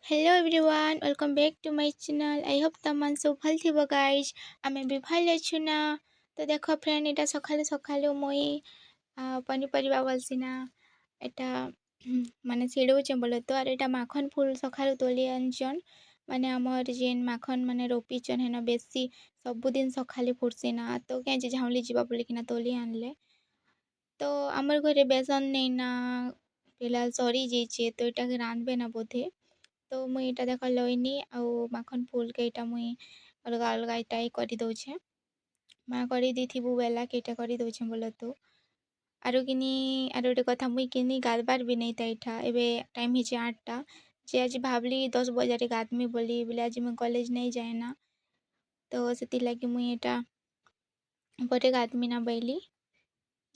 Hello everyone, welcome back to my channel. I hope ତମମାନେ ସବୁ ଭଲ ଥିବ guys. ଆମେ ବି ଭଲ ଅଛୁ ନା। ତ ଦେଖ ଫ୍ରେଣ୍ଡ ଏଟା ସକାଳୁ ସକାଳୁ ମୁଇଁ ପନିପରିବା ବଲସିନା ଏଟା ମାନେ ଛିଡ଼ଉଛେ ବୋଲେ ତ ଆର ଏଟା ମାଖନ ଫୁଲ ସକାଳୁ ତୋଳି ଆଣିଛନ୍ ମାନେ ଆମର ଯେନ୍ ମାଖନ ମାନେ ରୋପିଛନ୍ ହେନ ବେଶୀ ସବୁଦିନ ସକାଳେ ଫୁଟସି ନା ତ କେଁ ଝାଉଁଲି ଯିବା ବୋଲିକିନା ତୋଳି ଆଣିଲେ ତ ଆମର ଘରେ ବେସନ ନେଇ ନା ପିଲା ସରି ଯାଇଛେ ତ ଏଟାକେ ରାନ୍ଧବେ ନା ବୋଧେ ତ ମୁଇଁ ଏଇଟା ଦେଖ ଲଇନି ଆଉ ମାଖନ ଫୁଲକେ ଏଇଟା ମୁଇଁ ଅଲଗା ଅଲଗା ଏଇଟା କରିଦଉଛେ ମା କରି ଦେଇଥିବୁ ବେଲାକେ ଏଇଟା କରିଦଉଛେ ବୋଲେ ତୁ ଆରୁ ଗୋଟେ କଥା ମୁଇଁ କିନି ଗାଧବାର ବି ନେଇତା ଏଇଟା ଏବେ ଟାଇମ୍ ହେଇଛି 8ଟା ଯେ ଆଜି ଭାବଲି 10 ବଜାରେ ଗାଧମି ବୋଲି ବୋଲେ ଆଜି ମୁଇଁ କଲେଜ ନେଇ ଯାଏ ନା ତ ସେଥିଲାଗି ମୁଇଁ ଏଇଟା ପରେ ଗାଧମି ନା ବଇଲି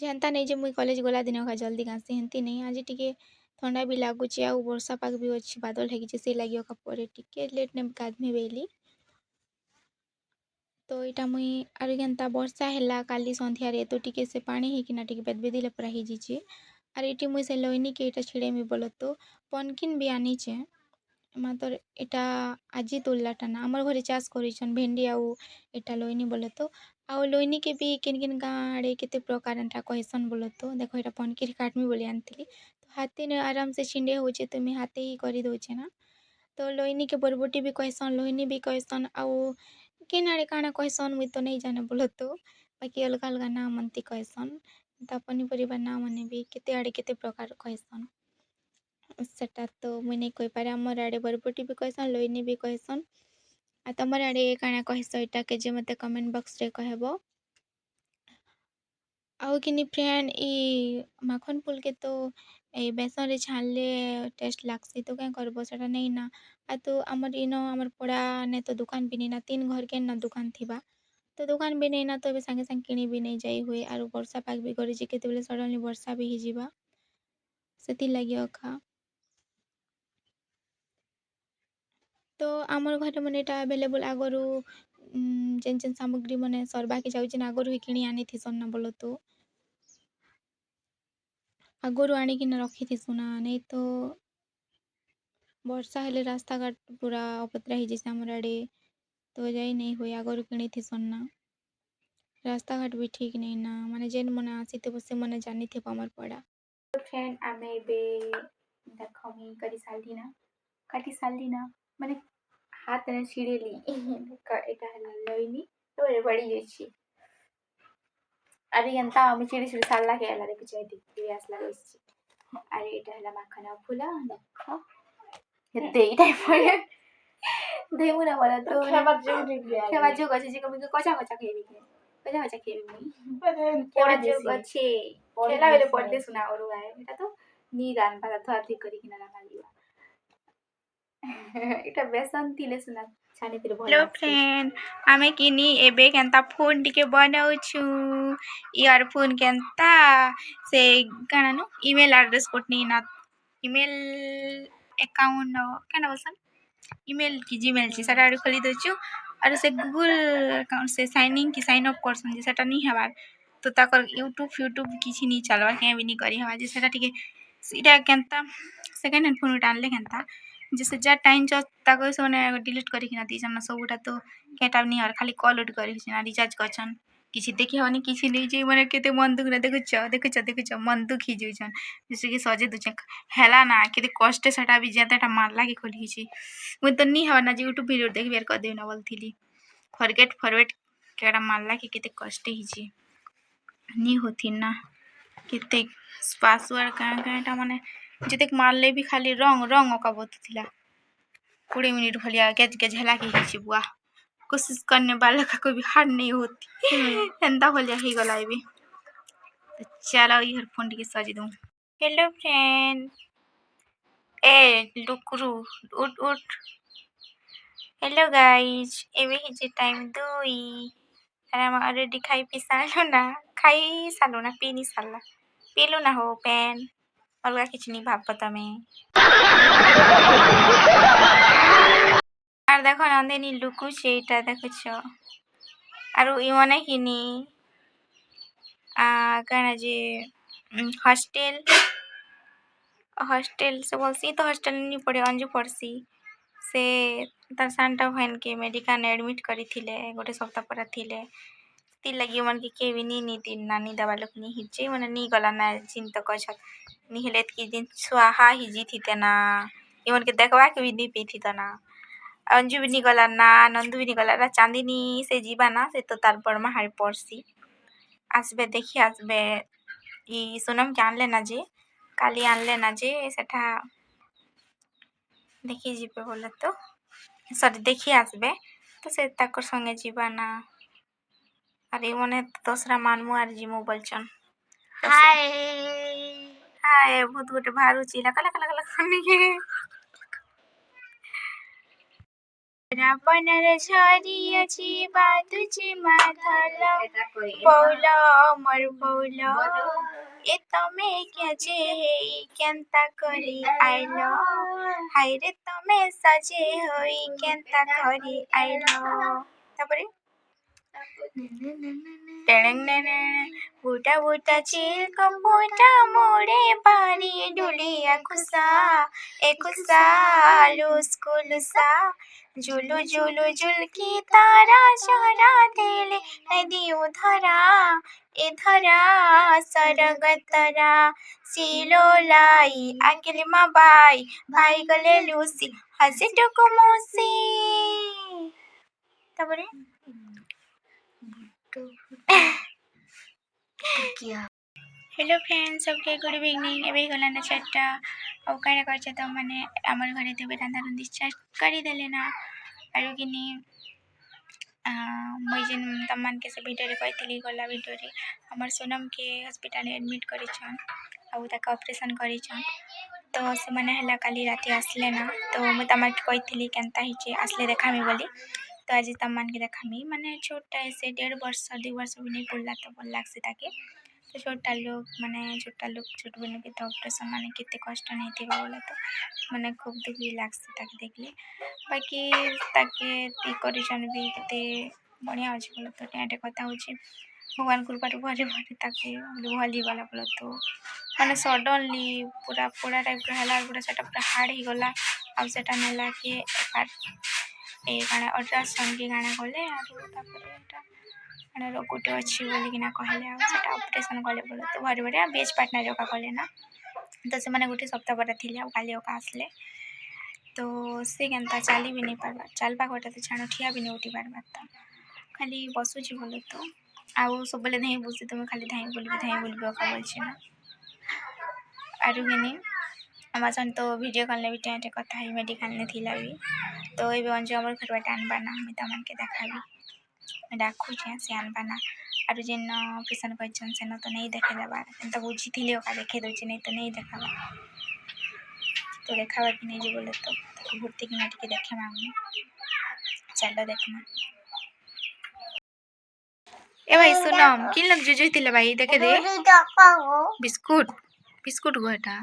ଯେ ହେନ୍ତା ନେଇ ଯେ ମୁଇଁ କଲେଜ ଗଲା ଦିନ ଏକା ଜଲ୍ଦି ଗାଁସି ହେନ୍ତି ନେଇ ଆଜି ଟିକେ ଥଣ୍ଡା ବି ଲାଗୁଛି ଆଉ ବର୍ଷା ପାଗ ବି ଅଛି ବାଦଲ ହେଇଛି ସେ ଲାଗି ଏକା ପରେ ଟିକେ ଲେଟ୍ ନେ ଗାଧମି ବେଲି ତ ଏଇଟା ମୁଇଁ ଆରୁ କେନ୍ତା ବର୍ଷା ହେଲା କାଲି ସନ୍ଧ୍ୟାରେ ତ ଟିକେ ସେ ପାଣି ହେଇକିନା ଟିକେ ବେଦବେଦିଲେ ପୁରା ହେଇଯାଇଛି ଆର୍ ଏଇଠି ମୁଇଁ ସେ ଲଇନିକେ ଏଇଟା ଛିଡ଼େମି ବୋଲ ତ ପନକିନ୍ ବି ଆନିଛେ ମାତର ଏଟା ଆଜି ତୋଳିଲାଟା ନା ଆମର ଘରେ ଚାଷ କରିଛନ୍ ଭେଣ୍ଡି ଆଉ ଏଟା ଲଇନି ବୋଲେ ତ ଆଉ ଲଇନିକେ ବି କିନ୍ କିନ୍ ଗାଁ ଆଡ଼େ କେତେ ପ୍ରକାର ଏନ୍ତା କହିସନ୍ ବୋଲେ ତ ଦେଖ ଏଟା ପନକିରି କାଟମି ବୋଲି ଆଣିଥିଲି ତ ହାତେନେ ଆରାମସେ ଛିଣ୍ଡେ ହଉଛେ ତ ମୁଇଁ ହାତେ ହି କରିଦଉଛେ ନା ତ ଲଇନିକେ ବରବଟି ବି କହିସନ୍ ଲୋହିନି ବି କହିସନ୍ ଆଉ କେନ୍ ଆଡ଼େ କାଣା କହିସନ୍ ମୁଇଁ ତ ନେଇ ଜାନେ ବୋଲ ତ ବାକି ଅଲଗା ଅଲଗା ନାଁ ମନ୍ତି କହିସନ୍ ତା ପନିପରିବା ନାଁ ମାନେ ବି କେତେ ଆଡ଼େ କେତେ ପ୍ରକାର କହିସନ୍ ସେଟା ତ ମୁଇଁ ନେଇ କହିପାରେ ଆମର ଆଡ଼େ ବରବଟି ବି କହିସନ୍ ଲୋଇନି ବି କହିସନ୍ ଆଉ ତମର ଆଡ଼େ କାଣା କହିସ ଏଟା କେ ଯେ ମତେ କମେଣ୍ଟ ବକ୍ସରେ କହିବ ଆଉ କିନି ଫ୍ରେଣ୍ଡ ଇ ମାଖନ ଫୁଲକେ ତ এই বেসନରେ ଛାଣିଲେ ଟେଷ୍ଟ ଲାଗ୍ସି ତ କାଁ କରବ ସେଟା ନେଇ ନା ଆଉ ତ ଆମର ଇନ ଆମର ପଡ଼ାନେ ତ ଦୋକାନ ବି ନେଇ ନା ତିନ ଘର କେନ୍ ନା ଦୋକାନ ଥିବା ତ ଦୋକାନ ବି ନେଇ ନା ତ ଏବେ ସାଙ୍ଗେ ସାଙ୍ଗେ କିଣି ବି ନେଇ ଯାଇ ହୁଏ ଆରୁ ବର୍ଷା ପାଗ ବି କରିଛି କେତେବେଳେ ସଡ଼ନଲି ବର୍ଷା ବି ହେଇଯିବା ସେଥିର୍ଲାଗି ଅଖା ତ ଆମର ଘରେ ମାନେ ଏଟା ଆଭେଲେବୁଲ୍ ଆଗରୁ ଯେନ୍ ଯେନ୍ ସାମଗ୍ରୀ ମାନେ ସରବାକେ ଯାଉଛନ୍ ଆଗରୁ ହିଁ କିଣି ଆଣିଥିସନ୍ ନା ବୋଲ ତ ଆଗରୁ ଆଣିକିନା ରଖିଥିସୁ ନା ନାଇଁ ତ ବର୍ଷା ହେଲେ ରାସ୍ତାଘାଟ ପୁରା ଅପତରା ହେଇଯାଇସି ଆମର ଆଡ଼େ ତ ଯାଇ ନେଇ ହୁଏ ଆଗରୁ କିଣିଥିସନ୍ ନା ରାସ୍ତାଘାଟ ବି ଠିକ୍ ନେଇ ନା ମାନେ ଯେନ୍ ମାନେ ଆସିଥିବ ସେମାନେ ଜାନିଥିବ ଆମର ପଡ଼ା ଫ୍ରେଣ୍ଡ ଆମେ ଏବେ ଦେଖ ମୁଇଁ କରି ସାରିଲି ନା କାଟି ସାରିଲି ନା ମାନେ ହାତରେ ଛିଡ଼େଲି ଏଟା ହେଲା ଲଇନି ତ ପଡ଼ି ଯାଇଛି ଆରେ ಎಂತ ಚಿಡಿ ಚಿಡಿ ಸಣ್ಣಗೆ ಎಲ್ಲ ଦେଖୁଛ ଏଠି ଆସିଲା ବସିଛି ଆରେ ଏଇଟା ହେଲା ମାଖନ ଫୁଲ ଦେଖ ଏତେ ଏଇଟା ଧେଇମୁ ନା ବୋଲେ ତ ଖେବା ଯୋଗ ଅଛି ଯେ କଚା କଚା ଖାଇବି କଚା କଚା ଖାଇବି ମୁଇଁ ଖେବା ଯୋଗ ଅଛି ଖେଲା ବେଲେ ପଡଦେ ସୁନା ଅରୁଆ ଏଟା ତ ନି ରାନ୍ଧବା ଥୁଆ ଥୁଇ କରିକିନା ରାନ୍ଧିବା এটা বেসন দিলে সুনা ছানিতিরে ଭଲ লাগছে ফ্রেন্ড ଆମେ কিনি ଏବେ କେନ୍ତା ଫୋନ୍ ଟିକେ ବନାଉଛୁ ইয়ার ফোন କେନ୍ତା ସେ କାଣାନୁ ଇମେଲ ଆଡ୍ରେସ୍ ପଟନି ନା ଇମେଲ ଆକାଉଣ୍ଟ କେନା ବଲସନ୍ ଇମେଲ କି ଜିମେଲ ଛି ସେଟା ଆଡେ ଖୋଲି ଦଉଛୁ ଆରୁ ସେ ଗୁଗୁଲ ଆକାଉଣ୍ଟ ସେ ସାଇନିଂ କି ସାଇନ୍ ଅପ୍ କରସନ୍ ଯେ ସେଟା ନି ହେବାର୍ ତ ତାକର ୟୁଟ୍ୟୁବ କିଛି ନି ଚାଲବାର କେଁ ବି ନି କରି ହେବା ଯେ ସେଟା ଟିକେ ସେଇଟା କେନ୍ତା ସେକେଣ୍ଡ ହ୍ୟାଣ୍ଡ ଫୋନ୍ ଗୋଟେ ଆଣିଲେ କେନ୍ତା ଯେ ସେ ଯାହା ଟାଇମ୍ ତାକୁ ସେମାନେ ଡିଲିଟ୍ କରିକିନା ଦେଇଛନ୍ ନା ସବୁଟା ତ କେଁଟା ନି ହବାର ଖାଲି କଲ୍ ଗୋଟେ କରିଛନ୍ ରିଚାର୍ଜ କରଛନ୍ କିଛି ଦେଖି ହବନି କିଛି ନେଇଯାଇ ମାନେ କେତେ ମନ ଦୁଃଖ ନା ଦେଖୁଛ ମନ ଦୁଃଖ ହେଇଯାଉଛନ୍ ଯେସେ ସଜେଇ ଦଉଛନ୍ ହେଲା ନା କେତେ କষ্টে ସେଟା ବି ଯେତେଟା ମାରଲା କି ଖୋଲିଛି ମୁଇଁ ତ ନି ହେବାର ନା ଯେ ୟୁଟ୍ୟୁବ ଭିଡ଼ିଓ ଦେଖିବି ଆର୍ କରିଦେବି ନା ବୋଲଥିଲି ଫରଗେଟ୍ କେଟା ମାରଲା କି କେତେ କষ্টে ହେଇଛି ନି होथिन ना କେତେ ପାସୱାର୍ଡ କାଁଟା ମାନେ ଯେତେ ମାରଲେ ବି ଖାଲି ରଙ୍ଗ ଅକା ବতুଥିଲା 20 मिनट भलिया गेज गेज हला के हिची बुआ कोशिश करने वाला का कोई भी हार नहीं होती एंदा भलिया ही गला भी तो चलो ईयरफोन के सज दूं हेलो फ्रेंड ए लुकरू उठ उठ हेलो गाइस एवे हिची टाइम दुई अरे हम ऑलरेडी खाई पी सालो ना खाई सालो ना पी नहीं साला पीलू ना हो पेन अलगा किचनी भाप तमें আর দেখো নন্দিনী লুকুছে এটা দেখুছ আর ইমনে কিনি কারণ যে हॉस्टेल से बोलसी तो हॉस्टेल नहीं पढ़े अंजू पढ़सी से तार सानटा बहन के मेडिकल एडमिट करी थिले गोटे सप्ताह पर थिले ती लगी मन के केवी नी तीन नानी दवा लोक नी हिचे मन नी गला ना चिन तो कछ नी हेले की दिन स्वाहा हिजी थी तना इवन के देखवा के भी नी पी थी तना अंजू भी नी गला ना नंदू भी नी गला ना चांदनी से जीवा ना से तो तार बड़मा हारी पड़सी आसबे देखी आसबे ई सोनम के आनले ना जे काली आनले ना जे सेठा देखी जीवे बोले तो सॉरी देखी आसबे तो से ताकर संगे जीवा ना अरे मने दोसरा मानमु आर जिमु बोलचन हाय हाय बहुत गोटे भारू चिला कला कला कला खनी रावणर झरी अछि बादुची माधल पौल अमर पौल ए तमे क्या जे हेई केंता करी आइल हाय रे तमे सजे होई केंता करी आइल तापरे बूटा बूटा चिल कपूटा मोड़े पानी ढुलिया खुसा एक खुसा लुस्कु लुसा झुलु झुलु झुलकी तारा चरा देले नदी उधरा ए धरा सरग तरा सिलो लाई अकेले मा बाई भाई गले लूसी हंसी टुकु मूसी तापरे हेलो फ्रेंड्स सबके गुड इवनिंग एबे गला ना चारटा अब काने करछ त माने हमर घरे ते बेटा रंदी स्टार्ट करी देले ना आरो किनी मैं जिन तमान के से वीडियो रे कहतली गला वीडियो रे हमर सोनम के हॉस्पिटल एडमिट करी छन आउ तक ऑपरेशन करी छन तो से माने हला काली राती आसले ना तो मैं तमा के कहतली केनता हिचे आसले देखामी बोली तो आज तमान के देखामी माने छोटा ऐसे 1.5 वर्ष 2 वर्ष भी नहीं पड़ला तो बोल लागसे ताके तो छोटा लोग छोट बन के तो ऑपरेशन माने कितने कष्ट नहीं थी बोला तो माने खूब दुख भी लागसे ताके देखले बाकी ताके ती करिसन भी किते बढ़िया अछि बोला तो टेटे कथा होछि भगवान कृपा भरे भरे ताके भली वाला बोला तो माने सडनली पूरा पूरा टाइप रहला पूरा सेटा पूरा हार्ड ही गला अब सेटा नेला के ए गाना अल्ट्रासाउंड के गाना गले आरो तापर एटा गाना रोगुटे अछि बोली कि ना कहले आ सेटा ऑपरेशन गले बोले तो भरे भरे बेच पार्टनर जोका गले ना तो से माने गुटे सप्ताह पर थिले आ काली ओका आसले तो से केनता चाली भी नहीं पारबा चालबा गोटे तो छानो ठिया भी नहीं उठी पारबा तो खाली बसु छी बोले तो आउ सब बोले नहीं बुझी तुम खाली धाई बोलबी ओका बोलछि ना आरो गनी अमेजन तो वीडियो कॉल ने भी टेंटे कथा ही मेडिकल ने थिला भी तो ए अंजु हमर घर बाटे आनबा ना मैं तमन के देखाबी मैं डाकू जे से आनबा ना आरो जेन ऑपरेशन करछन से न तो नहीं देखे देबा तो बुझी थिले ओका देखे दोछि नहीं तो नहीं देखाबा तो देखाबा कि नहीं जे बोले तो ताको भर्ती कि ना टिके देखे मांगू चलो देखना ए भाई सुनम किन लग जुजु थिले भाई देखे दे बिस्कुट बिस्कुट गोटा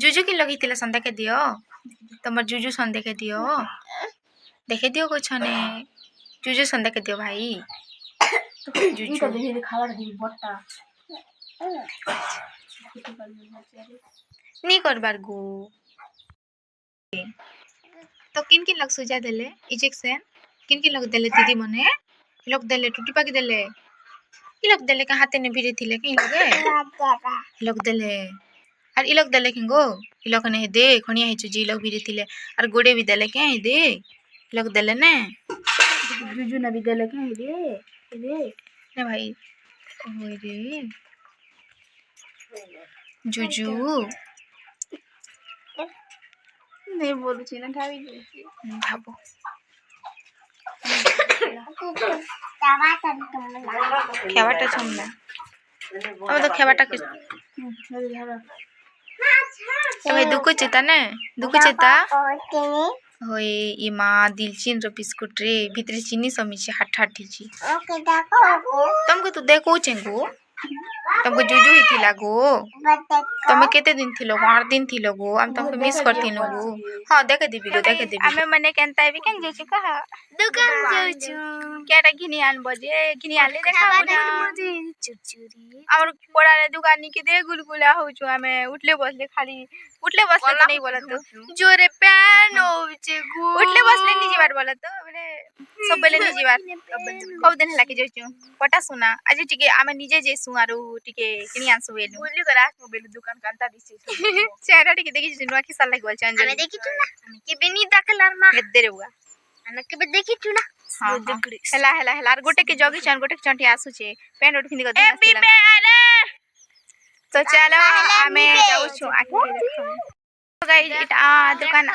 जुजु किन लगी थिले सन देखे दियो तमर जुजु सन देखे दियो को छने जुजु सन देखे दियो भाई जुजु तो देखे खावर दी बट्टा नी करबार गो तो किन किन लग सुजा देले इंजेक्शन किन लग देले दीदी मने लोग देले टूटी पाकी देले ई लोग देले का हाथे ने भिरे थिले कि लोग देले और ई लोग देले किंगो ई लोग ने दे खनिया हिचु जी लोग भिरे थिले और गोड़े भी देले के दे लोग देले ने जुजु ने भी देले के दे ने भाई ओए रे जुजु नहीं बोलु छी ना ठावी भाबो खेवाटा छमला अब तो खेवाटा के भाई दुको चेता ने दुको चेता होय इमा दिलचिन रो बिस्कुट रे भितरे चीनी समी छी हट हट छी तुमको तो देखो चेंगो तुमको जुजु ही थी लागो तमे केते दिन थिलो 8 दिन थिलो गो हम तुमको मिस करथिनो गो हां देखे दी वीडियो हमें मने केनता है केन जेछु कहा दुकान जेछु केटा घिनी आन बजे घिनी आले देखा मुझे चुचुरी और पड़ा रे दुकान की दे गुलगुला हो छु हमें उठले बसले तो नहीं बोला तो जोरे पैन हो छे गो उठले बसले निजी बार बोला तो बोले सब बेले निजी बार कब दिन लाके जेछु पटा सुना आज टिके आमे निजे जेसु आरो टिके किनी आनसु बेलु बोली करा बेलु दुकान कांता दिसि चेहरा टिके देखि नुआ की साल लागल चंज हमें देखि छु ना हमें के बेनी दकलर मा हेदे रे हुआ हमें के देखि छु ना हेला आर गोटे के जगी चन गोटे चंटी आसु छे पेन रोड खिंदी गदे ए बे अरे तो चलो हमें जाऊ छु आके गाइस इटा दुकान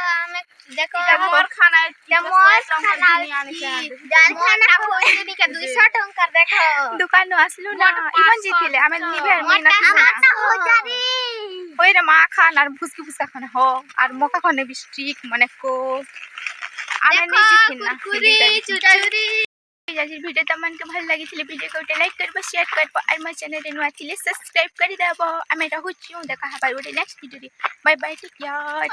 देखो मोर खाना जान खाना खोजनी के 200 टंका देखो दुकान नो आसलु ना इवन जीतिले हमें निभे मेहनत हो जारी ओइ रे मा खाना और फुसका खाना हो और मका खाने भी स्ट्रिक माने को हमें नहीं जीतिना कुरकुरी चुचुरी जाजी वीडियो तमन के भल लागी थिले वीडियो को लाइक करबो शेयर करबो और मोर चैनल रे नुआ थिले सब्सक्राइब करि देबो हमें रहु छु देखा हाबा next video bye bye take care